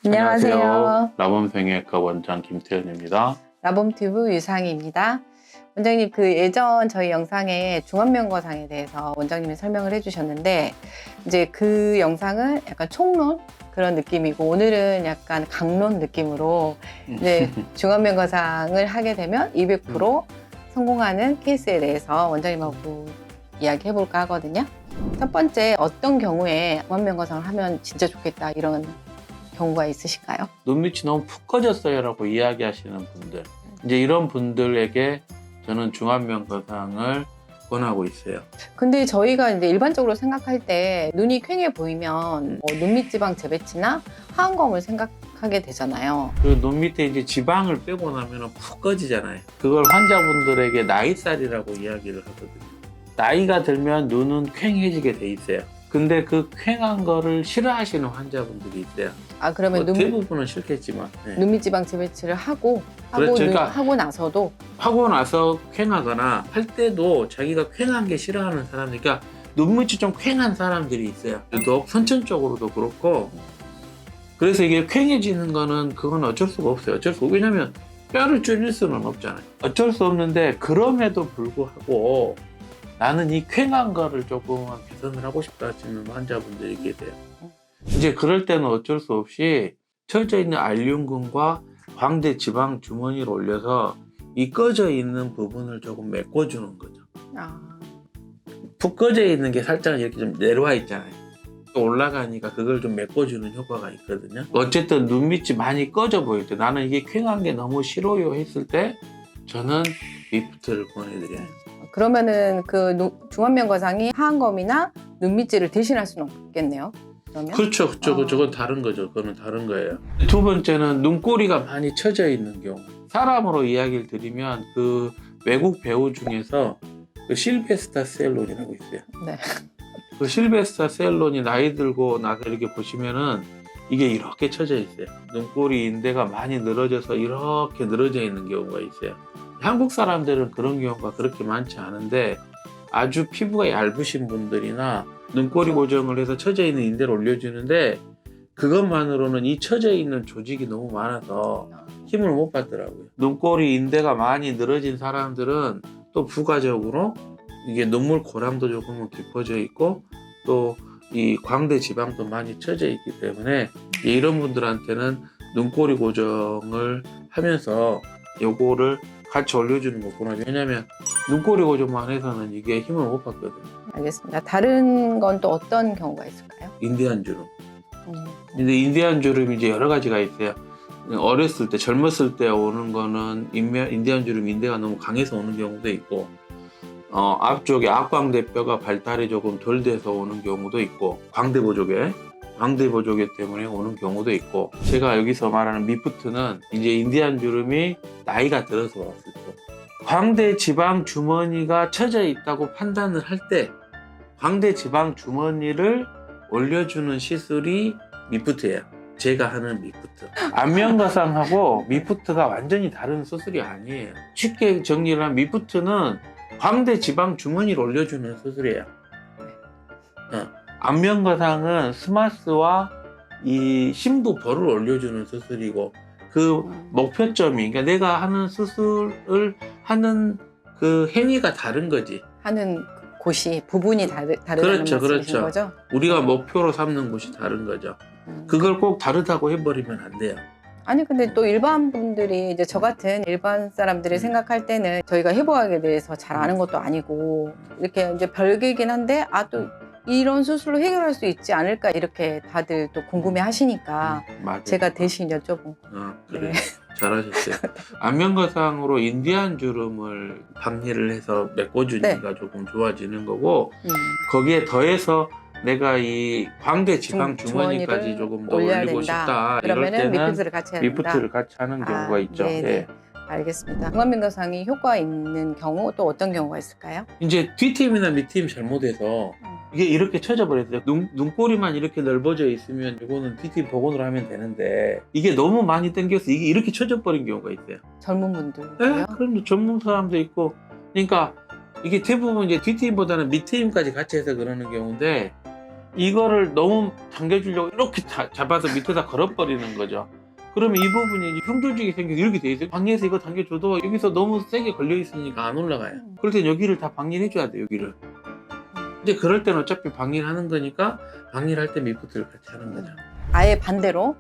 안녕하세요. 라범생의학과 원장 김태현입니다. 라범튜브 유상희입니다. 원장님, 예전 저희 영상에 중안면거상에 대해서 원장님이 설명을 해주셨는데, 이제 그 영상은 약간 총론 그런 느낌이고, 오늘은 약간 강론 느낌으로 이제 중안면거상을 하게 되면 200% 성공하는 케이스에 대해서 원장님하고 이야기해 볼까 하거든요. 첫 번째, 어떤 경우에 중안면거상을 하면 진짜 좋겠다 이런 경우가 있으실까요? 눈밑이 너무 푹 꺼졌어요 라고 이야기하시는 분들, 이제 이런 분들에게 저는 중안면거상을 권하고 있어요. 근데 저희가 이제 일반적으로 생각할 때 눈이 퀭해 보이면 눈밑 지방 재배치나 하안검을 생각하게 되잖아요. 그 눈 밑에 이제 지방을 빼고 나면 푹 꺼지잖아요. 그걸 환자분들에게 나이살이라고 이야기를 하거든요. 나이가 들면 눈은 퀭해지게 돼 있어요. 근데 그 퀭한 거를 싫어하시는 환자분들이 있어요. 아, 그러면 대부분은 싫겠지만 눈밑 지방 재배치를 하고 그렇죠. 그러니까 하고 나서도 하고 나서 퀭하거나 할 때도 자기가 퀭한 게 싫어하는 사람들, 그러니까 눈밑이 좀 퀭한 사람들이 있어요. 유독 선천적으로도 그렇고. 그래서 이게 퀭해지는 거는 그건 어쩔 수가 없어요. 어쩔 수 없고, 왜냐면 뼈를 줄일 수는 없잖아요. 어쩔 수 없는데, 그럼에도 불구하고 나는 이 퀭한 거를 조금만 개선을 하고 싶다 하시는 환자분들이 계세요. 이제 그럴 때는 어쩔 수 없이 처져 있는 알륜근과 광대 지방 주머니를 올려서 이 꺼져 있는 부분을 조금 메꿔주는 거죠. 푹 꺼져 있는 게 살짝 이렇게 좀 내려와 있잖아요. 올라가니까 그걸 좀 메꿔주는 효과가 있거든요. 어쨌든 눈밑이 많이 꺼져 보일 때, 나는 이게 퀭한 게 너무 싫어요 했을 때 저는 리프트를 권해드려요. 그러면은 중안면거상이 하안검이나 눈밑질을 대신할 수는 없겠네요. 그러면? 그렇죠. 그건 다른 거죠. 그거는 다른 거예요. 두 번째는 눈꼬리가 많이 처져 있는 경우. 사람으로 이야기를 드리면 그 외국 배우 중에서 그 실베스타 스텔론이라고 있어요. 네. 그 실베스타 스텔론이 나이 들고 나서 이렇게 보시면은 이게 이렇게 처져 있어요. 눈꼬리 인대가 많이 늘어져서 이렇게 늘어져 있는 경우가 있어요. 한국 사람들은 그런 경우가 그렇게 많지 않은데, 아주 피부가 얇으신 분들이나 눈꼬리 고정을 해서 처져 있는 인대를 올려주는데, 그것만으로는 이 처져 있는 조직이 너무 많아서 힘을 못 받더라고요. 눈꼬리 인대가 많이 늘어진 사람들은 또 부가적으로 이게 눈물 고랑도 조금은 깊어져 있고, 또 이 광대 지방도 많이 처져 있기 때문에 이런 분들한테는 눈꼬리 고정을 하면서 요거를 같이 올려주는 거구나. 왜냐면 눈꼬리 고정만 해서는 이게 힘을 못 받거든요. 알겠습니다. 다른 건 또 어떤 경우가 있을까요? 인대한 주름. 근데 인대한 주름이 이제 여러 가지가 있어요. 어렸을 때, 젊었을 때 오는 거는 인대한 주름, 인대가 너무 강해서 오는 경우도 있고, 앞쪽에 앞광대뼈가 발달이 조금 덜 돼서 오는 경우도 있고, 광대 보조개 때문에 오는 경우도 있고, 제가 여기서 말하는 미프트는 이제 인대한 주름이 나이가 들어서 왔을 때, 광대 지방 주머니가 처져 있다고 판단을 할 때 광대 지방 주머니를 올려주는 시술이 미프트예요. 제가 하는 미프트. 안면거상하고 미프트가 완전히 다른 수술이 아니에요. 쉽게 정리를 하면 미프트는 광대 지방 주머니를 올려주는 수술이에요. 안면거상은 스마스와 이 심부볼을 올려주는 수술이고, 그 목표점이, 그러니까 내가 하는 수술을 하는 그 행위가 다른 거지. 하는 곳이, 부분이 다르다는 그렇죠, 말씀이신 거죠? 우리가 목표로 삼는 곳이 다른 거죠. 그걸 꼭 다르다고 해버리면 안 돼요. 아니, 근데 또 일반 분들이, 이제 저 같은 일반 사람들이 생각할 때는 저희가 해부학에 대해서 잘 아는 것도 아니고, 이렇게 이제 별개이긴 한데, 또 이런 수술로 해결할 수 있지 않을까, 이렇게 다들 또 궁금해 하시니까 맞아요. 제가 대신 여쭤본. 그래. 네. 잘하셨어요. 안면거상으로 인대한 주름을 박리를 해서 메꿔주니까 조금 좋아지는 거고, 거기에 더해서 내가 이 광대 지방 주머니까지 조금 더 올리고 싶다. 이럴 때는 미프트를 같이 해야 된다. 미프트를 같이 하는 경우가 있죠. 네네. 예. 알겠습니다. 중안면거상이 효과 있는 경우 또 어떤 경우가 있을까요? 이제 뒷팀이나 밑팀 잘못해서 이게 이렇게 처져 버렸어요. 눈꼬리만 이렇게 넓어져 있으면 이거는 뒷팀 복원으로 하면 되는데, 이게 너무 많이 당겨서 이게 이렇게 처져 버린 경우가 있어요. 젊은 분들요? 그럼 전문 사람도 있고, 그러니까 이게 대부분 이제 뒷팀보다는 밑팀까지 같이 해서 그러는 경우인데, 이거를 너무 당겨주려고 이렇게 잡아서 밑에다 걸어버리는 거죠. 그러면 이 부분이 이제 흉조직이 생겨서 이렇게 돼 있어요. 방리해서 이거 당겨줘도 여기서 너무 세게 걸려 있으니까 안 올라가요. 그럴 땐 여기를 다 방리해줘야 돼요, 여기를. 근데 그럴 땐 어차피 방리를 하는 거니까 방리를 할 때 밑부트를 같이 하는 거죠. 아예 반대로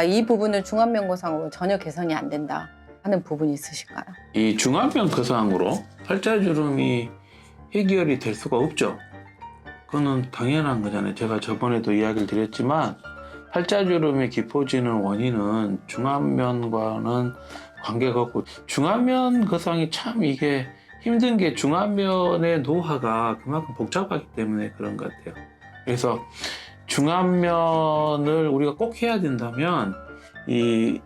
이 부분은 중안면거상으로 전혀 개선이 안 된다 하는 부분이 있으실까요? 이 중안면 거상으로 팔자주름이 해결이 될 수가 없죠. 그거는 당연한 거잖아요. 제가 저번에도 이야기를 드렸지만 팔자주름이 깊어지는 원인은 중안면과는 관계가 없고, 중안면 거상이 참 이게 힘든 게 중안면의 노화가 그만큼 복잡하기 때문에 그런 것 같아요. 그래서 중안면을 우리가 꼭 해야 된다면 이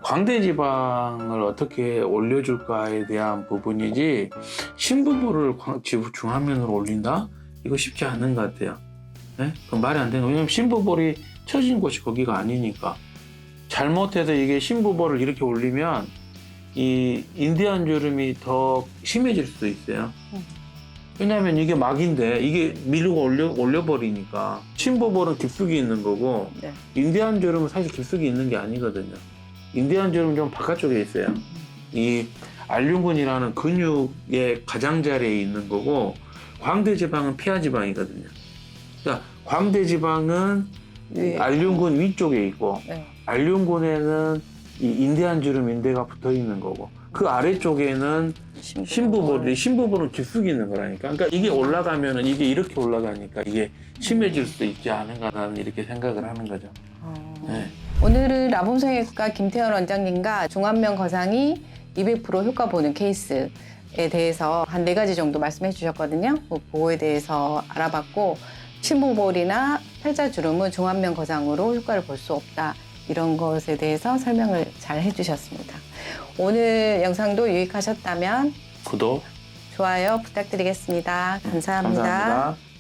광대지방을 어떻게 올려줄까에 대한 부분이지, 심부볼을 중안면으로 올린다? 이거 쉽지 않은 것 같아요. 네? 그건 말이 안 되는 거예요. 왜냐면 심부볼이 처진 곳이 거기가 아니니까. 잘못해서 이게 심부볼을 이렇게 올리면 이 인디안 주름이 더 심해질 수도 있어요. 왜냐하면 이게 막인데 이게 밀고 올려버리니까. 심부볼은 깊숙이 있는 거고, 네. 인디안 주름은 사실 깊숙이 있는 게 아니거든요. 인디안 주름은 좀 바깥쪽에 있어요. 이 알륜근이라는 근육의 가장자리에 있는 거고, 광대지방은 피하지방이거든요. 그러니까 광대지방은 알륜근 위쪽에 있고, 네. 알륜근에는 이 인디안 주름 인대가 붙어 있는 거고, 그 아래쪽에는 심부볼은 깊숙이 있는 거라니까. 그러니까 이게 올라가면은 이게 이렇게 올라가니까 이게 심해질 수 있지 않은가, 나는 이렇게 생각을 하는 거죠. 네. 오늘은 라봄성형외과 김태현 원장님과 중안면 거상이 200% 효과 보는 케이스에 대해서 한 4가지 정도 말씀해 주셨거든요. 그거에 대해서 알아봤고, 심부볼이나 팔자주름은 중안면 거상으로 효과를 볼 수 없다, 이런 것에 대해서 설명을 잘 해주셨습니다. 오늘 영상도 유익하셨다면 구독, 좋아요 부탁드리겠습니다. 감사합니다. 감사합니다.